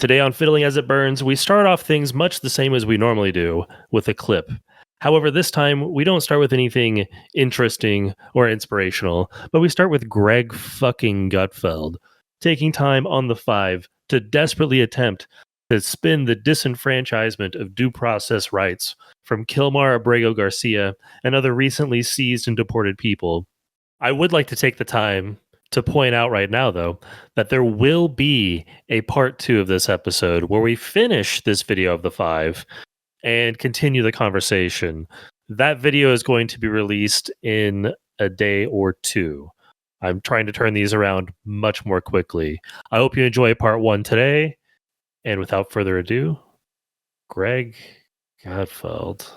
Today on Fiddling as It Burns, we start off things much the same as we normally do, with a clip. However, this time, we don't start with anything interesting or inspirational, but we start with Greg fucking Gutfeld, taking time on the 5 to desperately attempt to spin the disenfranchisement of due process rights from Kilmar Abrego Garcia and other recently seized and deported people. I would like to take the time to point out right now, though, that there will be a part 2 of this episode where we finish this video of the 5 and continue the conversation. That video is going to be released in a day or 2. I'm trying to turn these around much more quickly. I hope you enjoy part 1 today. And without further ado, Greg Gutfeld.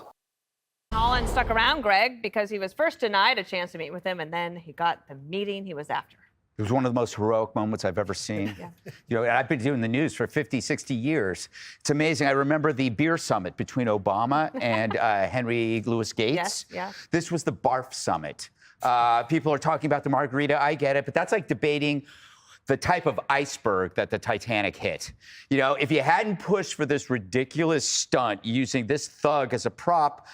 Holland stuck around Greg because he was first denied a chance to meet with him, and then he got the meeting he was after. It was one of the most heroic moments I've ever seen. Yeah. You know, I've been doing the news for 50, 60 years. It's amazing. I remember the beer summit between Obama and Henry Louis Gates. Yes, yeah. This was the barf summit. People are talking about the margarita. I get it, but that's like debating the type of iceberg that the Titanic hit. You know, if you hadn't pushed for this ridiculous stunt using this thug as a prop,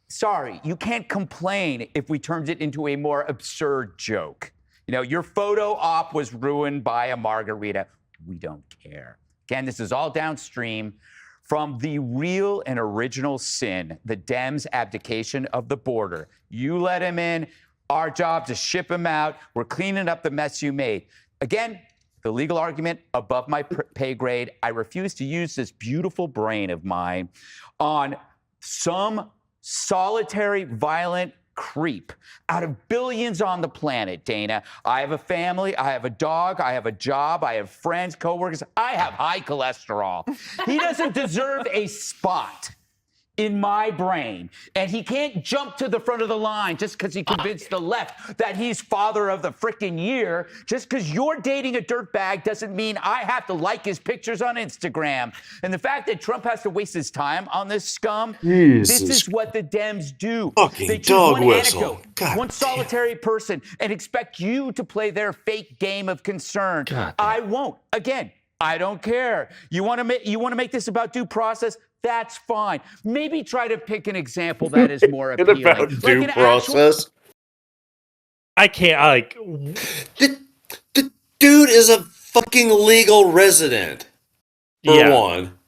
sorry, you can't complain if we turned it into a more absurd joke. You know, your photo op was ruined by a margarita. We don't care. Again, this is all downstream from the real and original sin, the Dems' abdication of the border. You let him in. Our job to ship him out. We're cleaning up the mess you made. Again, the legal argument above my pay grade. I refuse to use this beautiful brain of mine on some solitary, violent creep out of billions on the planet, Dana. I have a family, I have a dog, I have a job, I have friends, coworkers. I have high cholesterol. He doesn't deserve a spot in my brain, and he can't jump to the front of the line just because he convinced the left that he's father of the frickin' year. Just because you're dating a dirtbag doesn't mean I have to like his pictures on Instagram. And the fact that Trump has to waste his time on this scum, this is what the Dems do. They choose one anecdote, one solitary person, and expect you to play their fake game of concern. I won't. Again, I don't care. You want to make this about due process? That's fine. Maybe try to pick an example that is more appealing. About due process? I can't, The dude is a fucking legal resident, for one.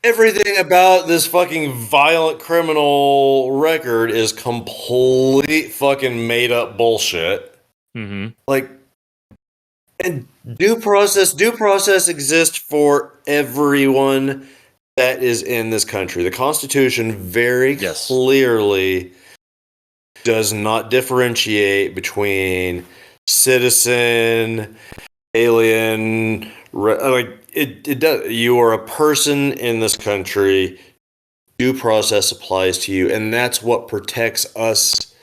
Everything about this fucking violent criminal record is complete fucking made up bullshit. Mm-hmm. Like, and due process exists for everyone that is in this country. The Constitution very clearly does not differentiate between citizen, alien, it does. You are a person in this country. Due process applies to you, and that's what protects us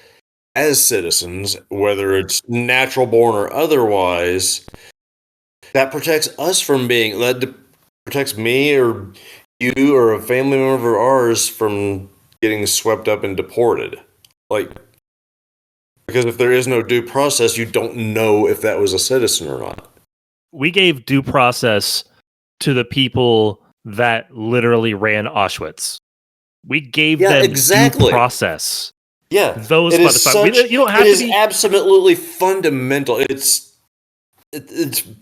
as citizens, whether it's natural born or otherwise. That protects us from being, that protects me or you or a family member of ours from getting swept up and deported. Like, because if there is no due process, you don't know if that was a citizen or not. We gave due process to the people that literally ran Auschwitz. We gave them due process. Yeah, those it is you don't have to be absolutely fundamental. It's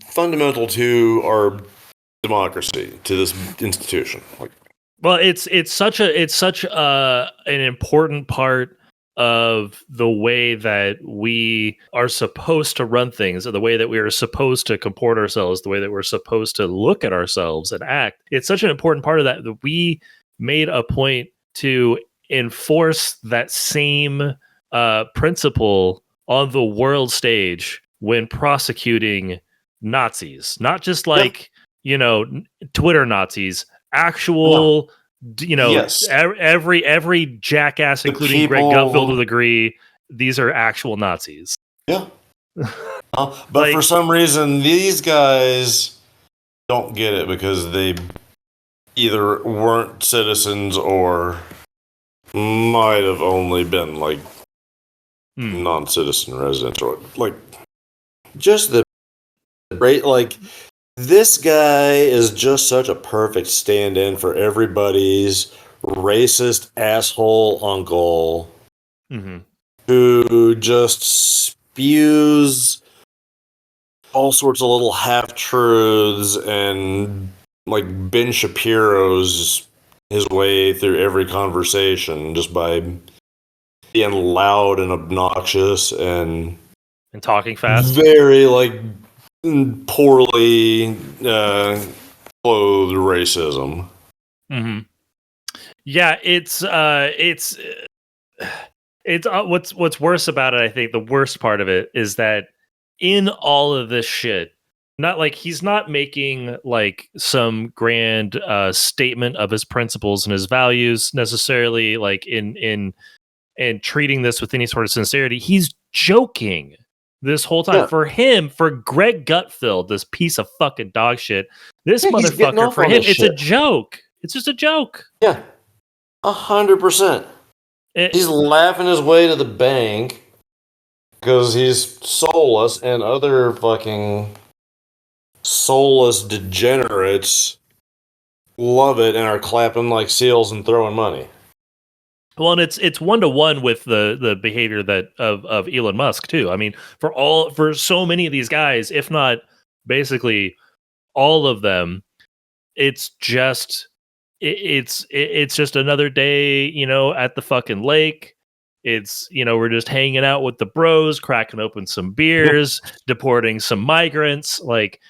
fundamental to our democracy, to this institution. Well, it's such an important part of the way that we are supposed to run things, or the way that we are supposed to comport ourselves, the way that we're supposed to look at ourselves and act. It's such an important part of that we made a point to enforce that same principle on the world stage when prosecuting Nazis, not just Twitter Nazis, actual, every jackass, including Greg Gutfeld, will agree these are actual Nazis. Yeah. But for some reason, these guys don't get it because they either weren't citizens or might have only been non-citizen residents, or just the right, This guy is just such a perfect stand-in for everybody's racist asshole uncle who just spews all sorts of little half-truths and like Ben Shapiro's his way through every conversation just by being loud and obnoxious and talking fast. Very like poorly clothed racism. Yeah, it's what's worse about it. I think the worst part of it is that in all of this shit, not like he's not making like some grand statement of his principles and his values necessarily, like in treating this with any sort of sincerity. He's joking this whole time. Yeah. For him, for Greg Gutfeld, this piece of fucking dog shit, this motherfucker, for him, it's a joke. It's just a joke. Yeah, 100%. He's laughing his way to the bank because he's soulless, and other fucking soulless degenerates love it and are clapping like seals and throwing money. Well, and it's 1-to-1 with the behavior that of Elon Musk too. I mean, for so many of these guys, if not basically all of them, it's just it's just another day, at the fucking lake. It's, we're just hanging out with the bros, cracking open some beers, deporting some migrants. Like,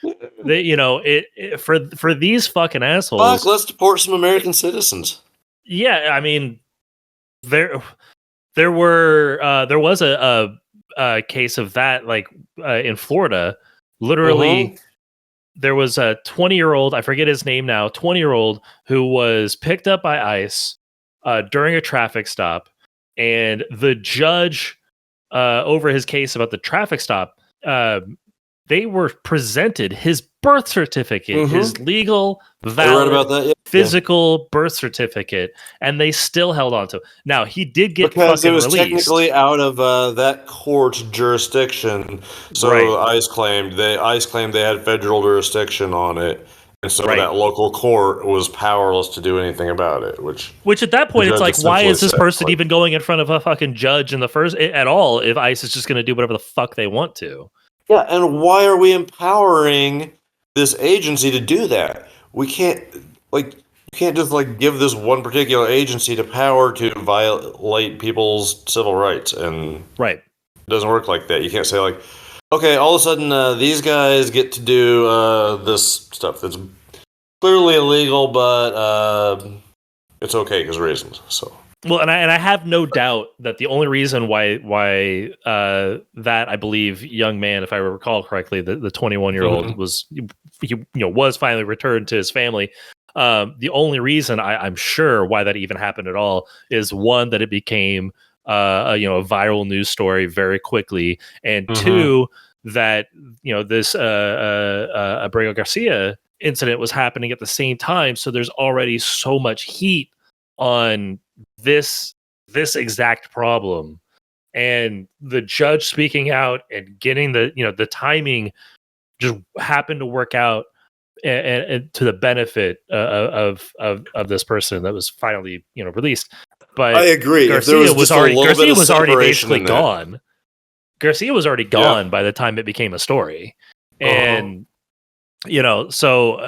for these fucking assholes. Fuck, let's deport some American citizens. Yeah, I mean, there was a case of that, like in Florida. Literally, there was a 20-year-old, I forget his name now, 20-year-old who was picked up by ICE during a traffic stop, and the judge over his case about the traffic stop, they were presented his birth certificate, his legal, valid, physical birth certificate, and they still held on to it. Now, he did get because fucking it was released. Technically out of that court's jurisdiction. So ICE claimed they had federal jurisdiction on it, and so that local court was powerless to do anything about it. Which at that point, it's like, why is this person even going in front of a fucking judge in the first at all? If ICE is just going to do whatever the fuck they want to. Yeah, and why are we empowering this agency to do that? We can't, you can't just give this one particular agency the power to violate people's civil rights, and it doesn't work like that. You can't say okay, all of a sudden these guys get to do this stuff that's clearly illegal, but it's okay because reasons. So. Well, and I have no doubt that the only reason why that, I believe, young man, if I recall correctly, the 21-year-old was finally returned to his family. The only reason I'm sure why that even happened at all is, one, that it became a viral news story very quickly, and two, that this Abrego Garcia incident was happening at the same time, so there's already so much heat on this exact problem, and the judge speaking out and getting the timing just happened to work out and to the benefit of this person that was finally released. But I agree. Garcia was already basically gone. Garcia was already gone by the time it became a story, and so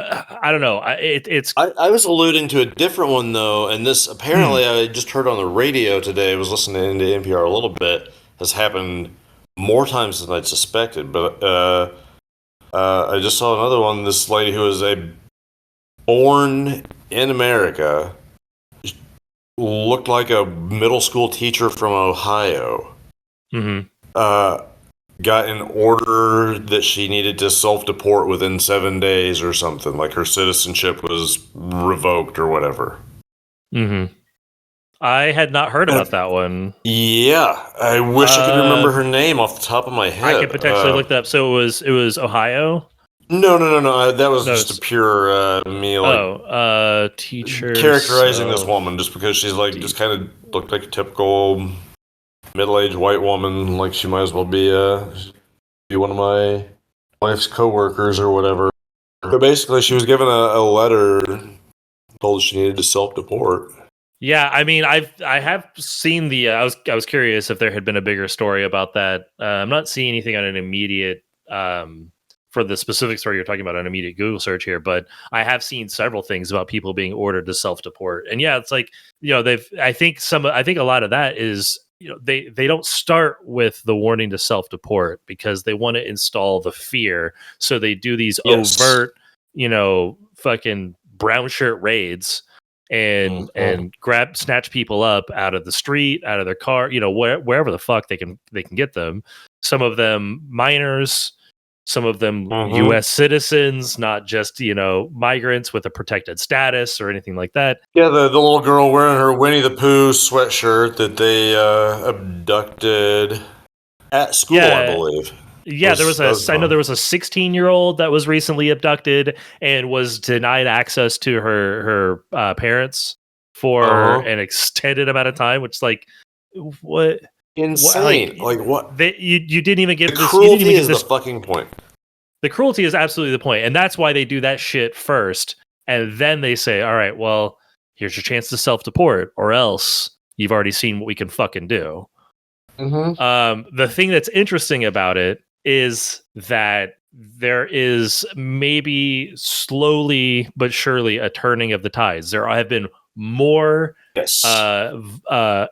I don't know. I was alluding to a different one though, and this apparently I just heard on the radio today. I was listening to NPR a little bit. Has happened more times than I'd suspected, but I just saw another one. This lady who was born in America, looked like a middle school teacher from Ohio. Got an order that she needed to self-deport within 7 days or something. Like her citizenship was revoked or whatever. I had not heard about that one. Yeah, I wish I could remember her name off the top of my head. I could potentially look that up. So it was Ohio? No. That was just a pure me teacher characterizing this woman just because she's just kind of looked like a typical middle-aged white woman, like she might as well be one of my wife's co-workers or whatever. But basically, she was given a letter, told she needed to self-deport. Yeah, I mean, I have seen the. I was curious if there had been a bigger story about that. I'm not seeing anything on an immediate for the specific story you're talking about, an immediate Google search here, but I have seen several things about people being ordered to self-deport. And yeah, it's like, I think a lot of that is, they don't start with the warning to self-deport because they want to install the fear. So they do these overt, fucking brown shirt raids and snatch people up out of the street, out of their car, wherever the fuck they can get them. Some of them minors, some of them U.S. citizens, not just migrants with a protected status or anything like that. Yeah, the little girl wearing her Winnie the Pooh sweatshirt that they abducted at school, I believe. Yeah, I know there was a 16-year-old that was recently abducted and was denied access to her parents for an extended amount of time, which is like, what? Insane. What? You didn't even give the this. Cruelty is the fucking point. The cruelty is absolutely the point, and that's why they do that shit first, and then they say, "All right, well, here's your chance to self-deport, or else you've already seen what we can fucking do." The thing that's interesting about it is that there is maybe slowly but surely a turning of the tides. There have been more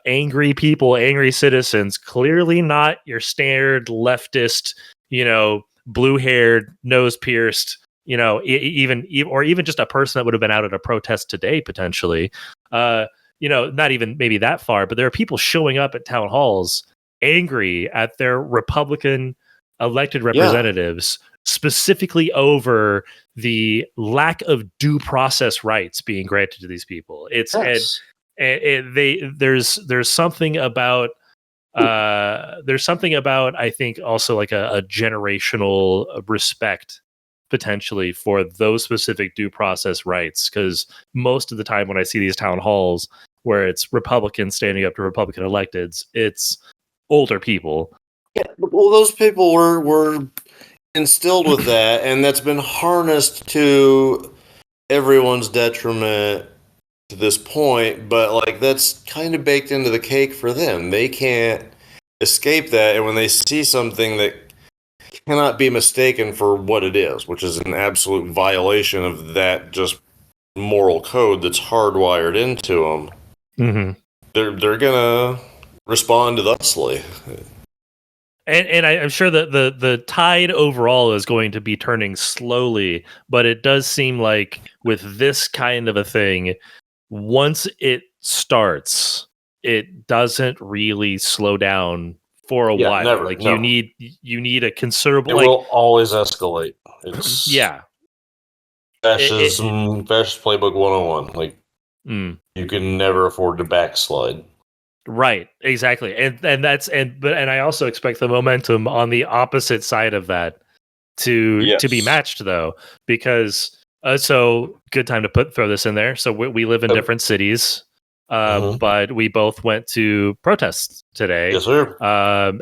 angry people, angry citizens, clearly not your standard leftist, blue-haired, nose-pierced, even just a person that would have been out at a protest today, potentially. Not even maybe that far, but there are people showing up at town halls angry at their Republican elected representatives, specifically over the lack of due process rights being granted to these people. It's there's something about I think also like a generational respect potentially for those specific due process rights, because most of the time when I see these town halls where it's Republicans standing up to Republican electeds, it's older people. Yeah, well, those people were instilled with that, and that's been harnessed to everyone's detriment to this point, but like that's kind of baked into the cake for them. They can't escape that, and when they see something that cannot be mistaken for what it is, which is an absolute violation of that just moral code that's hardwired into them, they're gonna respond thusly. And I'm sure that the tide overall is going to be turning slowly, but it does seem like with this kind of a thing, once it starts, it doesn't really slow down for a while. Never, you need a considerable. It will always escalate. It's fascist playbook 101. Like you can never afford to backslide. Right, exactly, and I also expect the momentum on the opposite side of that to be matched, though, because so good time to throw this in there. So we live in different cities, but we both went to protests today. Yes, sir.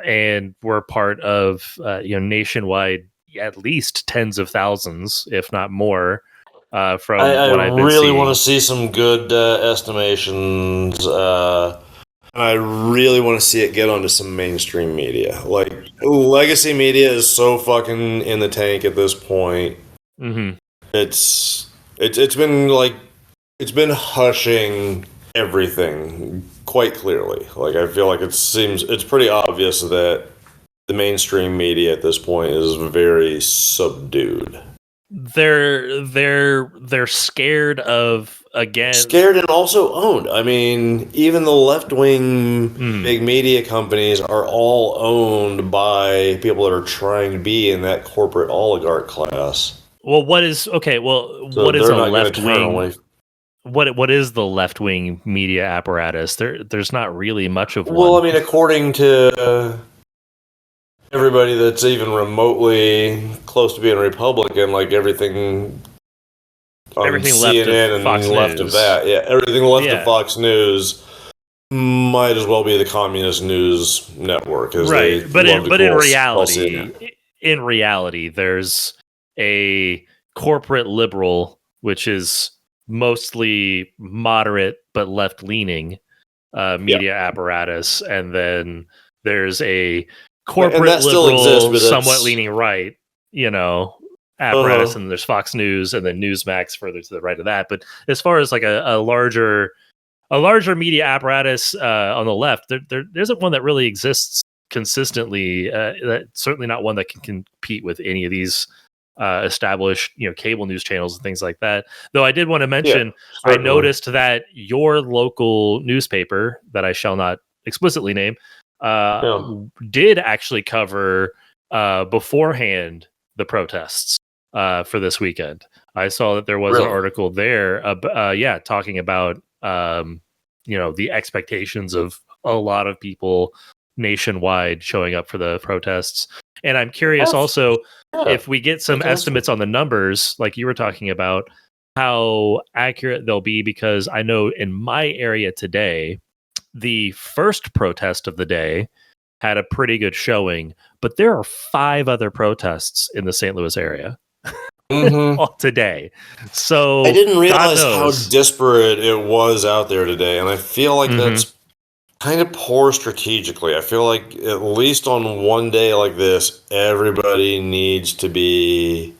And we're part of nationwide, at least tens of thousands, if not more. From what I've been really seeing. Want to see some good estimations. I really want to see it get onto some mainstream media. Like, legacy media is so fucking in the tank at this point. It's been hushing everything quite clearly. Like, I feel like it's pretty obvious that the mainstream media at this point is very subdued. They're scared of, again, scared and also owned. I mean, even the left-wing big media companies are all owned by people that are trying to be in that corporate oligarch class. Well, what is the left wing? What is the left wing media apparatus? There's not really much of one. Well, I mean, according to everybody that's even remotely close to being Republican, like everything CNN left and left of that, everything left of Fox News might as well be the communist news network, right? But in reality, there's a corporate liberal, which is mostly moderate but left leaning media apparatus, and then there's a corporate liberal, somewhat leaning right, apparatus, and there's Fox News, and then Newsmax further to the right of that. But as far as like a larger media apparatus on the left, there isn't one that really exists consistently. That's certainly not one that can compete with any of these established, cable news channels and things like that. Though I did want to mention, I noticed that your local newspaper, that I shall not explicitly name, did actually cover beforehand the protests for this weekend. I saw that there was an article there, talking about the expectations of a lot of people nationwide showing up for the protests. And I'm curious if we get some estimates on the numbers, like you were talking about, how accurate they'll be, because I know in my area today, the first protest of the day had a pretty good showing, but there are 5 other protests in the St. Louis area today. So I didn't realize how disparate it was out there today, and I feel like that's kind of poor strategically. I feel like at least on one day like this, everybody needs to be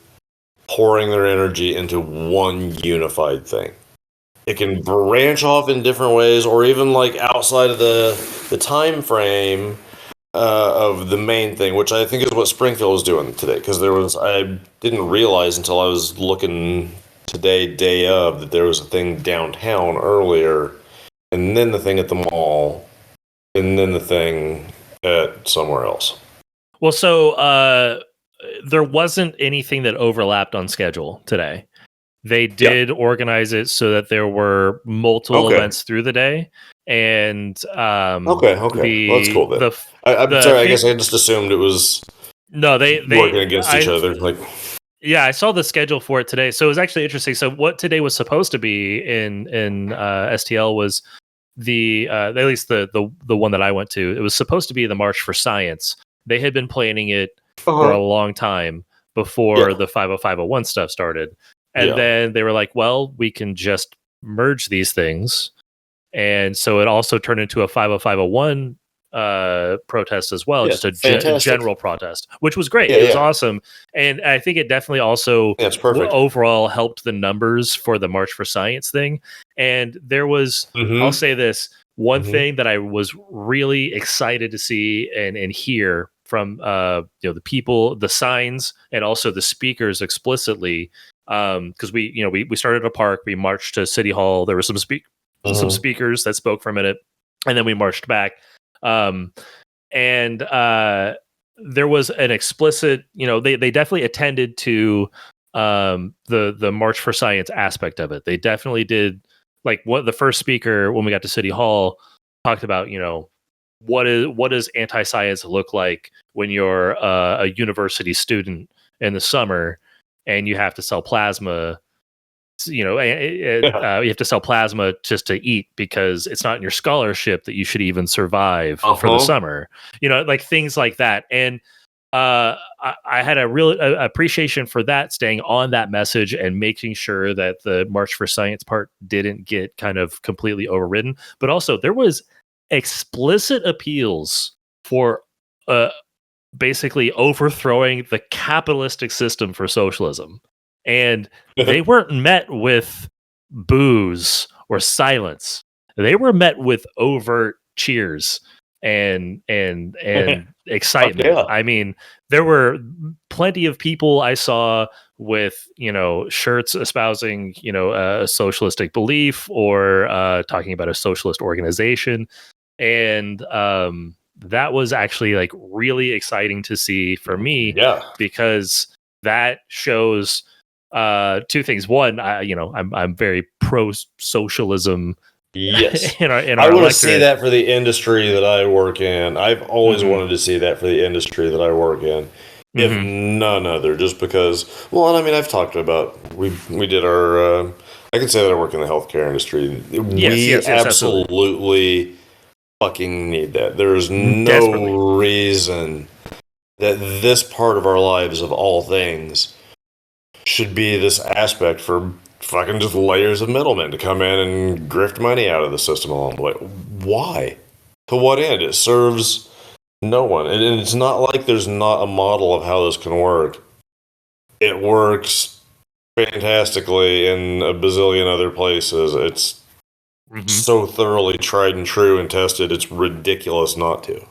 pouring their energy into one unified thing. It can branch off in different ways, or even like outside of the time frame of the main thing, which I think is what Springfield was doing today. Because I didn't realize until I was looking today, day of, that there was a thing downtown earlier, and then the thing at the mall, and then the thing at somewhere else. Well, so there wasn't anything that overlapped on schedule today. They did organize it so that there were multiple events through the day, and well, that's cool. Then I'm sorry. I guess I just assumed it was they working against each other. Yeah, I saw the schedule for it today, so it was actually interesting. So what today was supposed to be in STL was at least the one that I went to. It was supposed to be the March for Science. They had been planning it for a long time before the 50501 stuff started. And then they were like, well, we can just merge these things. And so it also turned into a 50501 protest as well, just a general protest, which was great. It was awesome. And I think it definitely also overall helped the numbers for the March for Science thing. And there was, I'll say this, one thing that I was really excited to see and hear from the people, the signs, and also the speakers explicitly. Because we started at a park, we marched to City Hall. There were some speakers that spoke for a minute, and then we marched back. And there was an explicit, they definitely attended to the March for Science aspect of it. They definitely did, like what the first speaker when we got to City Hall talked about, what does anti-science look like when you're a university student in the summer and you have to sell plasma. You have to sell plasma just to eat because it's not in your scholarship that you should even survive for the summer. Like things like that. And I had a real appreciation for that, staying on that message and making sure that the March for Science part didn't get kind of completely overridden. But also there was explicit appeals for basically overthrowing the capitalistic system for socialism. And they weren't met with boos or silence. They were met with overt cheers and excitement. I mean, there were plenty of people I saw with, shirts espousing, a socialistic belief or talking about a socialist organization. And that was actually like really exciting to see for me, because that shows two things. One, I'm very pro socialism. Yes, in our I want to see that for the industry that I work in. I've always wanted to see that for the industry that I work in, if none other. Just because, well, and I mean, I've talked about we did our. I can say that I work in the healthcare industry. We absolutely fucking need that. There is no reason that this part of our lives, of all things, should be this aspect for fucking just layers of middlemen to come in and grift money out of the system along the way. Why? To what end? It serves no one. And it's not like there's not a model of how this can work. It works fantastically in a bazillion other places. It's so thoroughly tried and true and tested, it's ridiculous not to.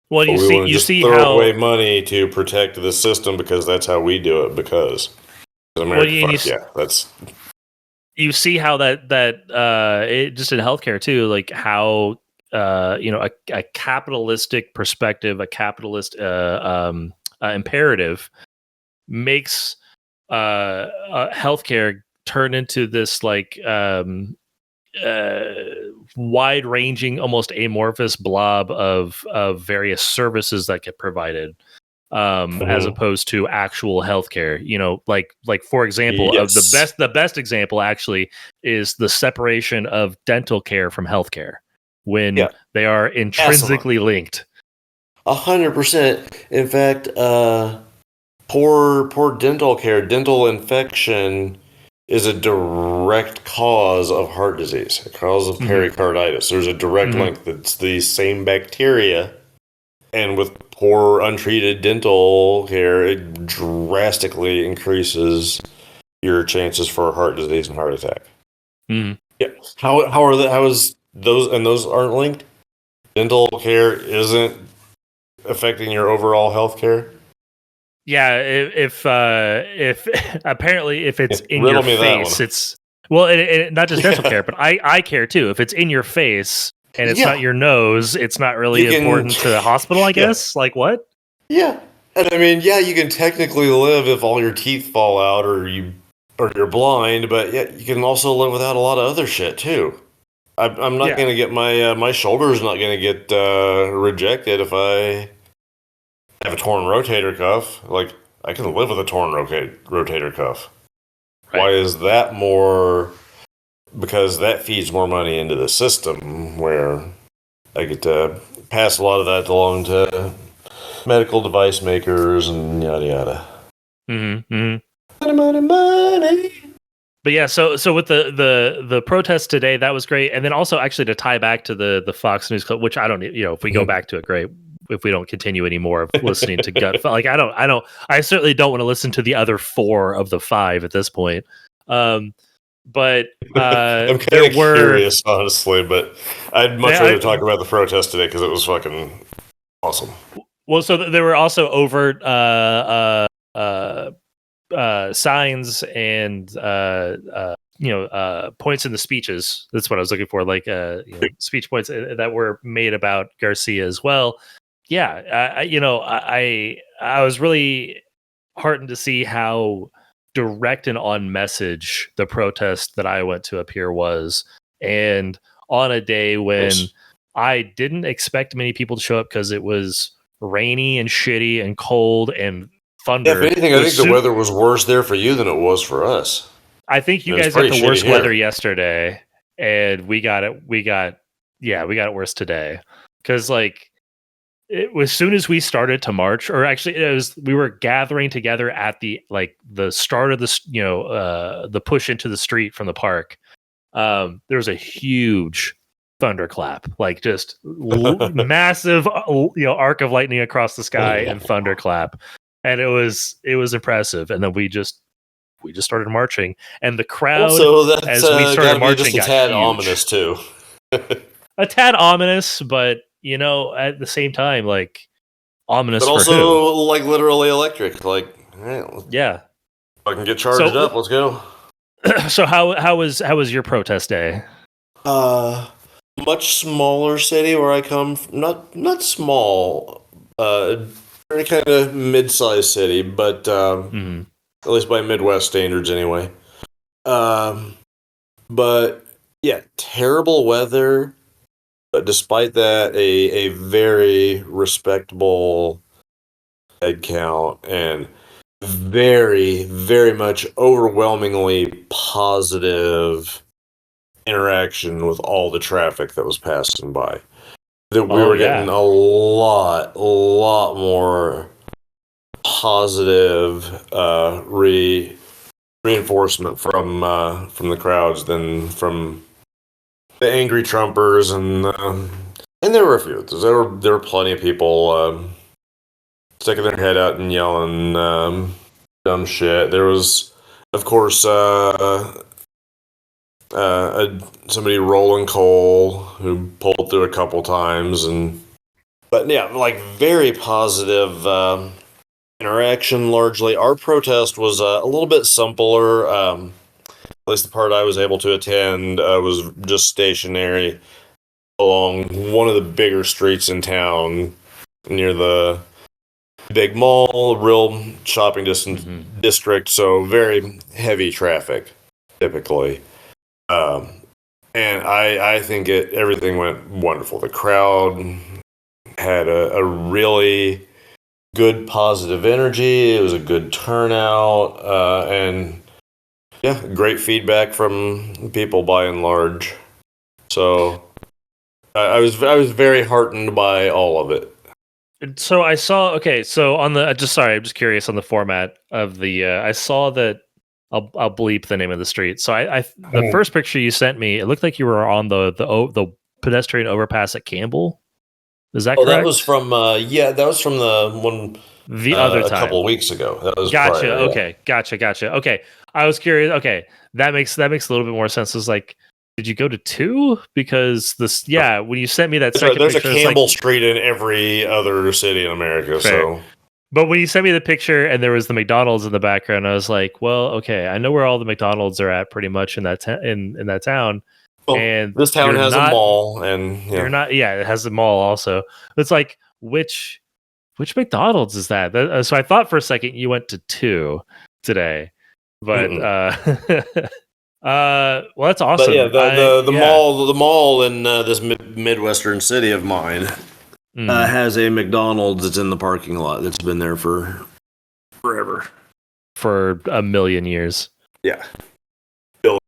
Well, but you see throw how away money to protect the system because that's how we do it. Because America, that's you see how that it, just in healthcare too, like how a capitalistic perspective, a capitalist imperative makes healthcare turn into this like wide-ranging, almost amorphous blob of various services that get provided, as opposed to actual healthcare. Like for example, of the best example actually is the separation of dental care from healthcare when they are intrinsically linked. 100%. In fact, poor dental care, dental infection is a direct cause of heart disease, a cause of pericarditis. There's a direct link. That's the same bacteria. And with poor, untreated dental care, it drastically increases your chances for heart disease and heart attack. Yeah. How is those, and those aren't linked? Dental care isn't affecting your overall health care? Yeah, if apparently if it's in Riddle your face, it's not just dental care, but eye care too. If it's in your face and it's not your nose, it's not really important to the hospital, I guess. Like what? Yeah, and I mean, you can technically live if all your teeth fall out or you're blind, but you can also live without a lot of other shit too. I'm not going to get my shoulder's not going to get rejected if I have a torn rotator cuff. Like, I can live with a torn rotator cuff. Right. Why is that more? Because that feeds more money into the system, where I get to pass a lot of that along to medical device makers and yada yada. Money. But yeah, so with the protests today, that was great, and then also actually to tie back to the Fox News clip, which I don't, if we go back to it, great. If we don't continue anymore of listening to gut, like I certainly don't want to listen to the other 4 of the 5 at this point. But I'm kind of curious, honestly, but I'd much rather talk about the protest today because it was fucking awesome. Well, so there were also overt signs and points in the speeches. That's what I was looking for, like speech points that were made about Garcia as well. Yeah, I was really heartened to see how direct and on message the protest that I went to up here was, and on a day when I didn't expect many people to show up because it was rainy and shitty and cold and thunder. Yeah, if anything, I think the weather was worse there for you than it was for us. I think you guys got the worst weather yesterday, and we got it worse today. Because as soon as we started to march, or actually we were gathering together at the start of the push into the street from the park. There was a huge thunderclap, like just massive, arc of lightning across the sky and thunderclap. And it was impressive. And then we just started marching, and the crowd as we started marching just a tad ominous too. A tad ominous, but at the same time, ominous. But also, for who? Literally electric. I can get charged up. Let's go. So how was your protest day? Much smaller city where I come from. Not small. Very kind of mid-sized city, but at least by Midwest standards, anyway. But yeah, terrible weather. But despite that, a very respectable head count and very, very much overwhelmingly positive interaction with all the traffic that was passing by. We were getting a lot more positive reinforcement from the crowds than from the angry Trumpers, and there were a few. There were plenty of people sticking their head out and yelling dumb shit. There was, of course, somebody rolling coal who pulled through a couple times, but yeah, like very positive interaction. Largely, our protest was a little bit simpler. At least the part I was able to attend was just stationary along one of the bigger streets in town near the big mall, real shopping distance district, so very heavy traffic typically. And I think everything went wonderful. The crowd had a really good positive energy. It was a good turnout, and yeah, great feedback from people by and large. So I was very heartened by all of it. So I saw. Okay, so on the I'm just curious on the format of the. I saw that. I'll bleep the name of the street. So the first picture you sent me, it looked like you were on the pedestrian overpass at Campbell. Is that correct? That was from that was from the one the other time, a couple of weeks ago. That was gotcha. Prior, okay, gotcha. Okay, I was curious. Okay, that makes a little bit more sense. It's like, did you go to 2? Because this, when you sent me that second there's picture, a Campbell Street in every other city in America. Fair. So. But when you sent me the picture and there was the McDonald's in the background, I was like, well, okay, I know where all the McDonald's are at pretty much in that in that town. Well, and this town has a mall, and you're not. Yeah, it has a mall also. It's like which McDonald's is that? So I thought for a second you went to 2 today, but well, that's awesome. But yeah, the mall in this midwestern city of mine. Has a McDonald's that's in the parking lot that's been there for forever. For a million years. Yeah.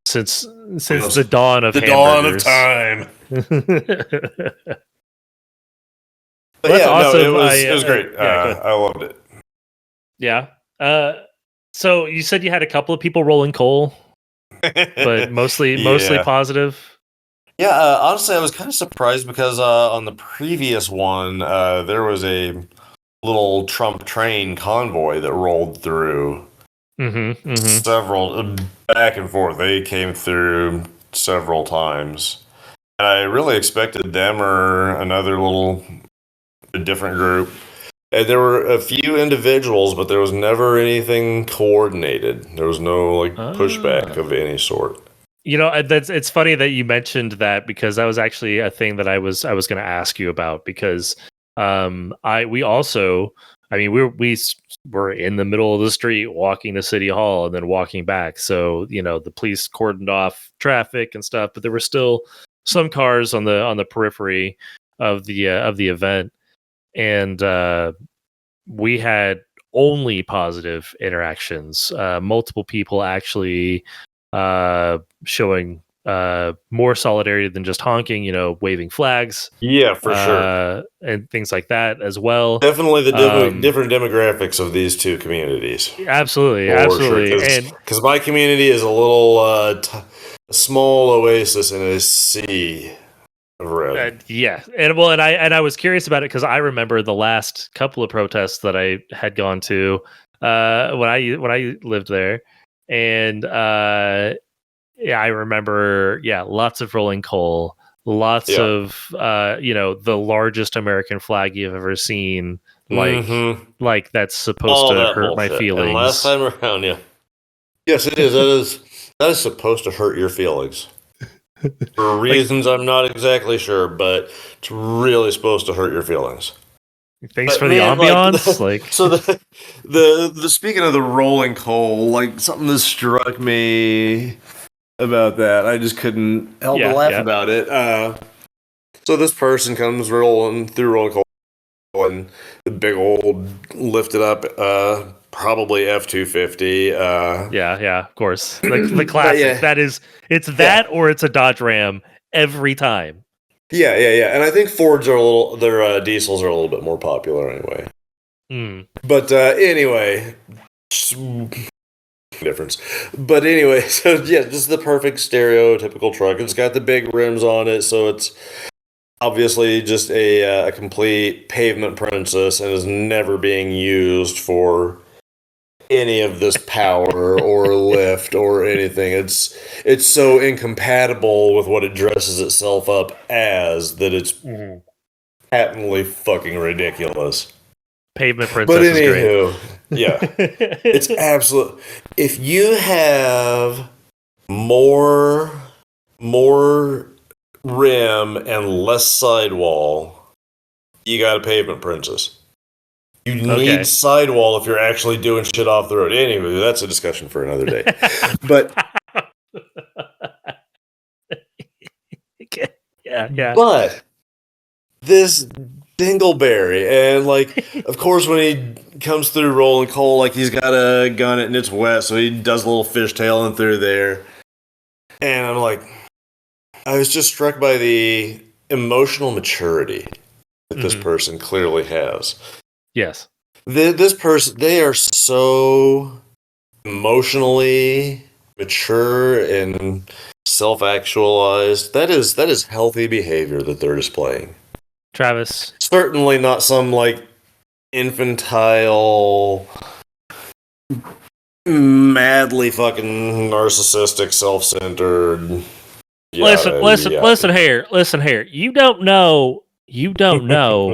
Since the dawn of time. But that's awesome. No, it was great. I loved it. Yeah. So you said you had a couple of people rolling coal, but mostly positive. Yeah, honestly, I was kind of surprised because on the previous one, there was a little Trump train convoy that rolled through. Several back and forth. They came through several times. And I really expected them or a different group. And there were a few individuals, but there was never anything coordinated. There was no pushback of any sort. You know, it's funny that you mentioned that because that was actually a thing that I was going to ask you about because we were in the middle of the street walking to City Hall and then walking back. So, you know, the police cordoned off traffic and stuff, but there were still some cars on the periphery of the event, and we had only positive interactions. Multiple people actually showing more solidarity than just honking, you know, waving flags. Yeah, for sure. And things like that as well. Definitely the different demographics of these two communities. Absolutely. Sure, because my community is a little small oasis in a sea of red. And I was curious about it because I remember the last couple of protests that I had gone to when I lived there. And I remember, lots of rolling coal, lots of, the largest American flag you've ever seen. Like that's supposed to hurt my feelings. And last time around, yes, it is. That is supposed to hurt your feelings for reasons I'm not exactly sure, but it's really supposed to hurt your feelings. Thanks for the ambiance. So the speaking of the rolling coal, something that struck me about that, I just couldn't help but laugh about it. So this person comes rolling through rolling coal, and the big old lifted up, probably F-250. Of course, the classic. That or it's a Dodge Ram every time. Yeah, and I think Fords their diesels are a little bit more popular anyway. But anyway, difference. But anyway, so yeah, this is the perfect stereotypical truck. It's got the big rims on it, so it's obviously just a complete pavement princess and is never being used for any of this power or lift or anything. It's so incompatible with what it dresses itself up as that it's patently fucking ridiculous. Pavement Princess is great. Yeah. It's absolute. If you have more rim and less sidewall, you got a Pavement Princess. You need sidewall if you're actually doing shit off the road. Anyway, that's a discussion for another day. But yeah. But this dingleberry, and like, of course, when he comes through rolling coal, like he's got a gun and it's wet, so he does a little fishtailing through there. And I'm like, I was just struck by the emotional maturity that this person clearly has. Yes. This person, they are so emotionally mature and self-actualized. That is healthy behavior that they're displaying. Travis. Certainly not some like infantile, madly fucking narcissistic, self-centered. Listen here. You don't know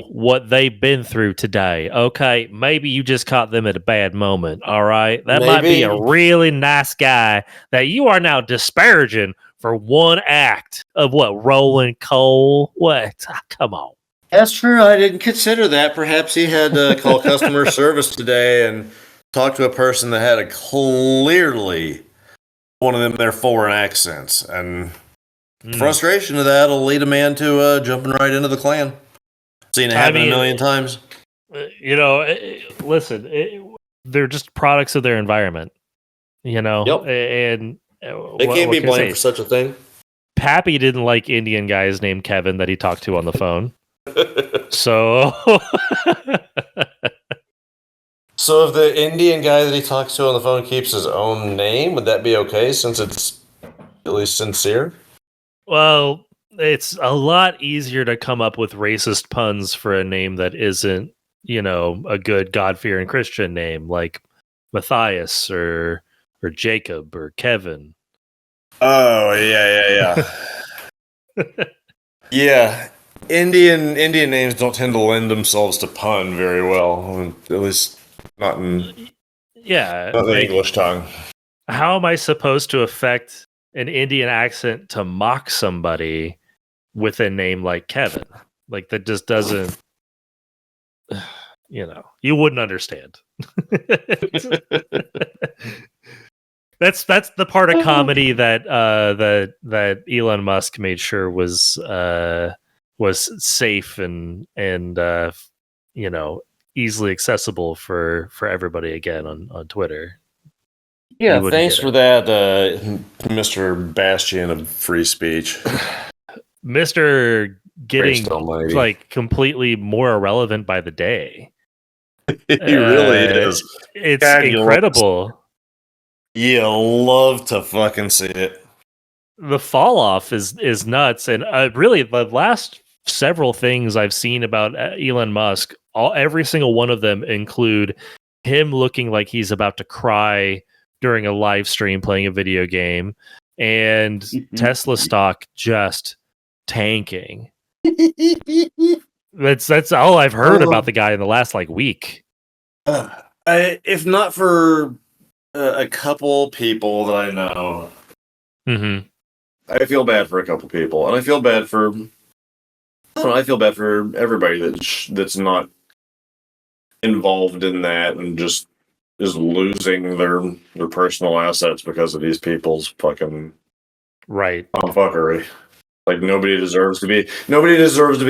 what they've been through today. Okay, maybe you just caught them at a bad moment. All right, that might be a really nice guy that you are now disparaging for one act of what, rolling coal. What? Come on. That's true. I didn't consider that. Perhaps he had to call customer service today and talk to a person that had a clearly one of them their foreign accents, and frustration of that will lead a man to jumping right into the Klan. Seen it happen a million times. Listen, they're just products of their environment. And they can't be blamed for such a thing. Pappy didn't like Indian guys named Kevin that he talked to on the phone. So if the Indian guy that he talks to on the phone keeps his own name, would that be okay since it's at least sincere? Well, it's a lot easier to come up with racist puns for a name that isn't, a good God-fearing Christian name like Matthias or Jacob or Kevin. Oh, yeah. Yeah. Indian names don't tend to lend themselves to pun very well, at least not in the English tongue. How am I supposed to affect an Indian accent to mock somebody with a name like Kevin? Like, that just doesn't, you wouldn't understand. That's the part of comedy that that Elon Musk made sure was safe and easily accessible for everybody again on Twitter. Yeah, thanks for that, Mr. Bastion of free speech. Mr. getting like completely more irrelevant by the day. He really is. It's incredible. You love to fucking see it. The fall off is nuts, and really the last several things I've seen about Elon Musk, every single one of them include him looking like he's about to cry during a live stream playing a video game, and Tesla stock just tanking. That's all I've heard about the guy in the last week. If not for a couple people that I know, I feel bad for a couple people, and I feel bad for everybody that's not involved in that and just is losing their personal assets because of these people's fucking fuckery. Like, nobody deserves to be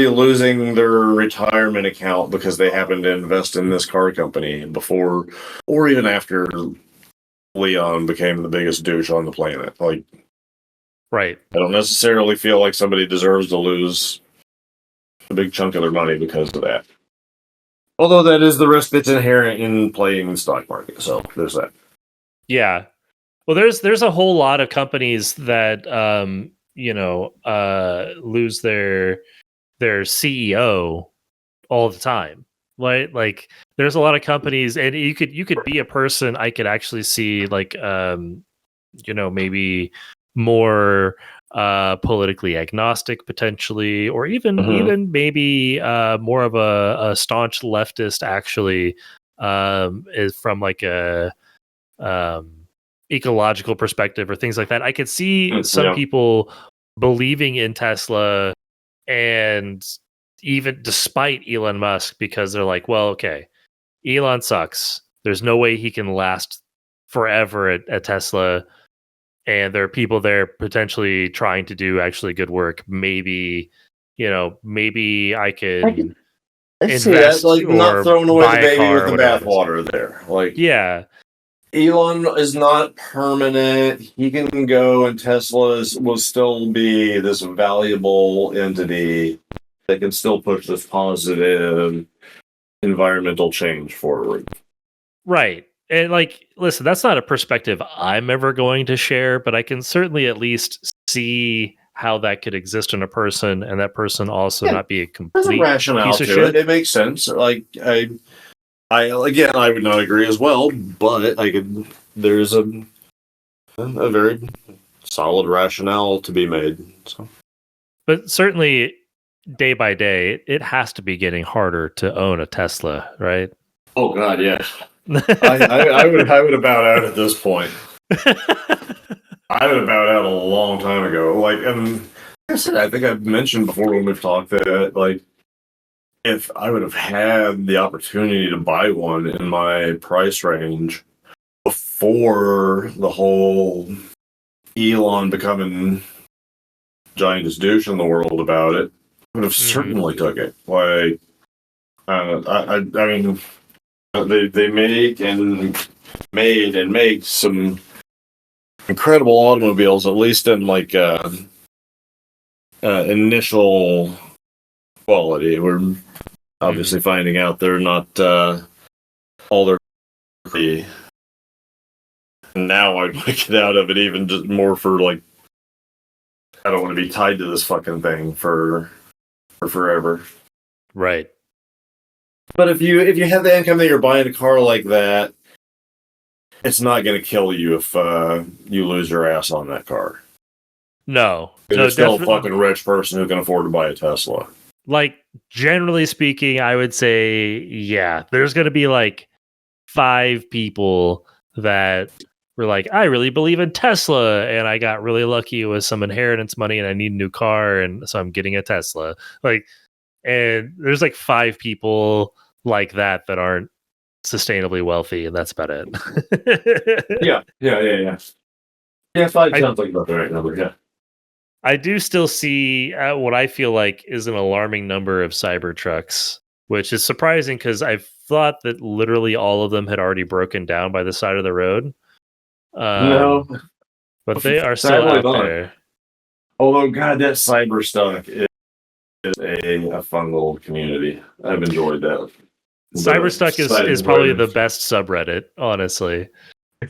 losing their retirement account because they happen to invest in this car company before or even after Leon became the biggest douche on the planet. Like, I don't necessarily feel like somebody deserves to lose a big chunk of their money because of that. Although that is the risk that's inherent in playing the stock market. So there's that. Yeah. Well, there's a whole lot of companies that lose their CEO all the time. Like there's a lot of companies, and you could be a person I could actually see like maybe more politically agnostic potentially, or even maybe more of a staunch leftist actually, is from like a ecological perspective or things like that. I could see some people believing in Tesla, and even despite Elon Musk, because they're like, well, okay, Elon sucks. There's no way he can last forever at Tesla. And there are people there potentially trying to do actually good work. Maybe, maybe I could I see that, invest like not or throwing away buy the a baby car with or the whatever it is. bathwater there. Like, Yeah, Elon is not permanent. He can go, and Tesla will still be this valuable entity that can still push this positive environmental change forward. right. And like, listen, that's not a perspective I'm ever going to share, but I can certainly at least see how that could exist in a person, and that person also not be a There's a complete rationale piece of to shit. it. It makes sense. Like I again, I would not agree as well, but there's a very solid rationale to be made. So. But certainly, day by day, it has to be getting harder to own a Tesla, right? Oh God, yeah. I would have bowed out at this point. I would have bowed out a long time ago. Like, and like I said, I think I've mentioned before when we've talked that, like, if I would have had the opportunity to buy one in my price range before the whole Elon becoming giantest douche in the world about it, I would have certainly took it. Like, I mean, they make and made and make some incredible automobiles, at least in like initial quality. We're obviously finding out they're not all their. And now I'd like get out of it even just more for like, I don't want to be tied to this fucking thing for forever. Right. But if you have the income that you're buying a car like that, it's not going to kill you if you lose your ass on that car. No. You're still a fucking rich person who can afford to buy a Tesla. Like, generally speaking, I would say, yeah, there's going to be like 5 people that were like, I really believe in Tesla, and I got really lucky with some inheritance money, and I need a new car, and so I'm getting a Tesla. Like, and there's like 5 people like that aren't sustainably wealthy, and that's about it. Yeah. Yeah, 5 sounds like about the right number, yeah. I do still see what I feel like is an alarming number of Cybertrucks, which is surprising because I thought that literally all of them had already broken down by the side of the road. No. But they are still out not. there. Although, God, that Cyberstuck is a fun little community. I've enjoyed that. Cyberstuck is probably the best subreddit, honestly.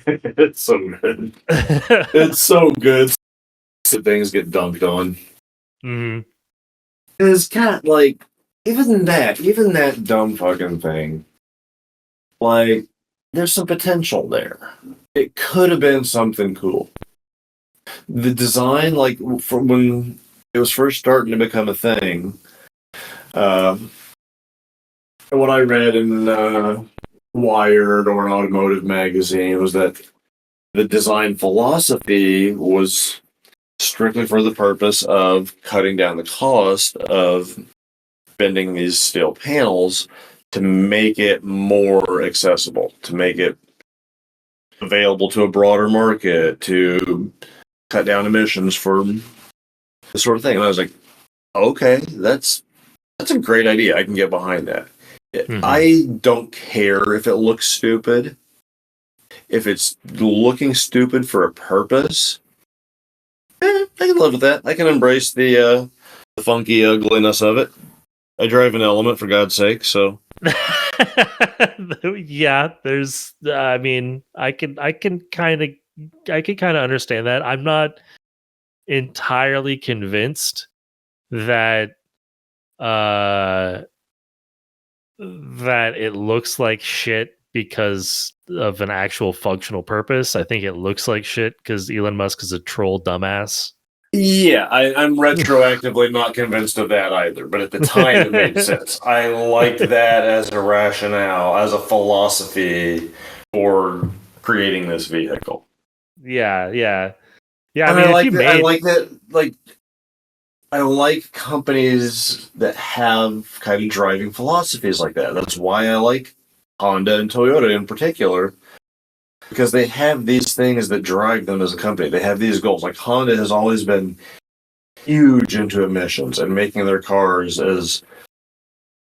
It's so good. It's so good. Things get dunked on. Mm-hmm. It's got like even that dumb fucking thing. Like, there's some potential there. It could have been something cool. The design, like from when it was first starting to become a thing, what I read in Wired or an automotive magazine was that the design philosophy was strictly for the purpose of cutting down the cost of bending these steel panels to make it more accessible, to make it available to a broader market, to cut down emissions for this sort of thing. And I was like, okay, that's a great idea. I can get behind that. Mm-hmm. I don't care if it looks stupid. If it's looking stupid for a purpose, I can live with that. I can embrace the funky ugliness of it. I drive an Element, for God's sake, so. Yeah, there's. I mean, I can kind of kind of understand that. I'm not entirely convinced that that it looks like shit because of an actual functional purpose. I think it looks like shit because Elon Musk is a troll dumbass. Yeah, I'm retroactively not convinced of that either, but at the time it made sense. I liked that as a rationale, as a philosophy for creating this vehicle. Yeah. I And mean, I if like you that. made, I like that. Like, I like companies that have kind of driving philosophies like that. That's why I like Honda and Toyota in particular, because they have these things that drive them as a company. They have these goals. Like Honda has always been huge into emissions and making their cars as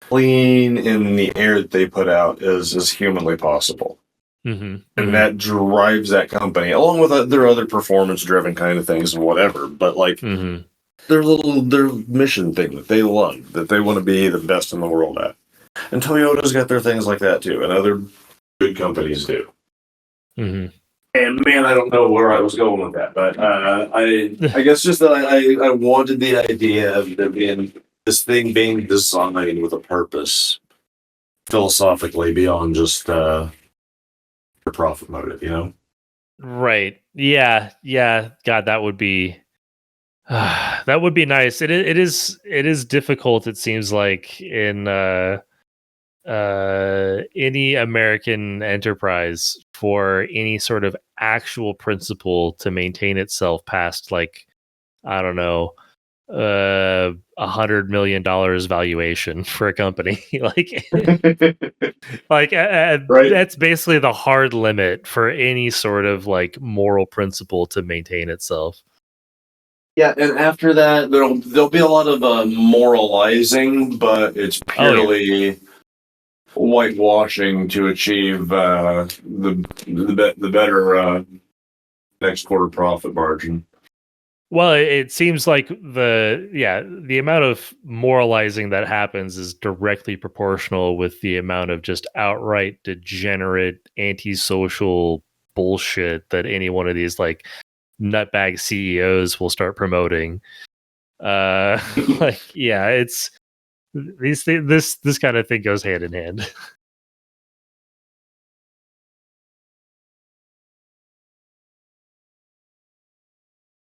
clean in the air that they put out as humanly possible. And that drives that company, along with their other performance-driven kind of things and whatever. But like their mission thing that they love, that they want to be the best in the world at. And Toyota's got their things like that too, and other good companies do. And man, I don't know where I was going with that, but I guess just that I wanted the idea of there being this thing being designed with a purpose, philosophically beyond just the profit motive, you know? right? Yeah. God, that would be that would be nice. It is difficult. It seems like in any American enterprise for any sort of actual principle to maintain itself past, like, I don't know, $100 million valuation for a company. Like Right. that's basically the hard limit for any sort of like moral principle to maintain itself. Yeah, and after that, there'll be a lot of moralizing, but it's purely whitewashing to achieve the better next quarter profit margin. Well, it seems like the amount of moralizing that happens is directly proportional with the amount of just outright degenerate antisocial bullshit that any one of these like nutbag CEOs will start promoting. Like, yeah, it's this kind of thing goes hand in hand.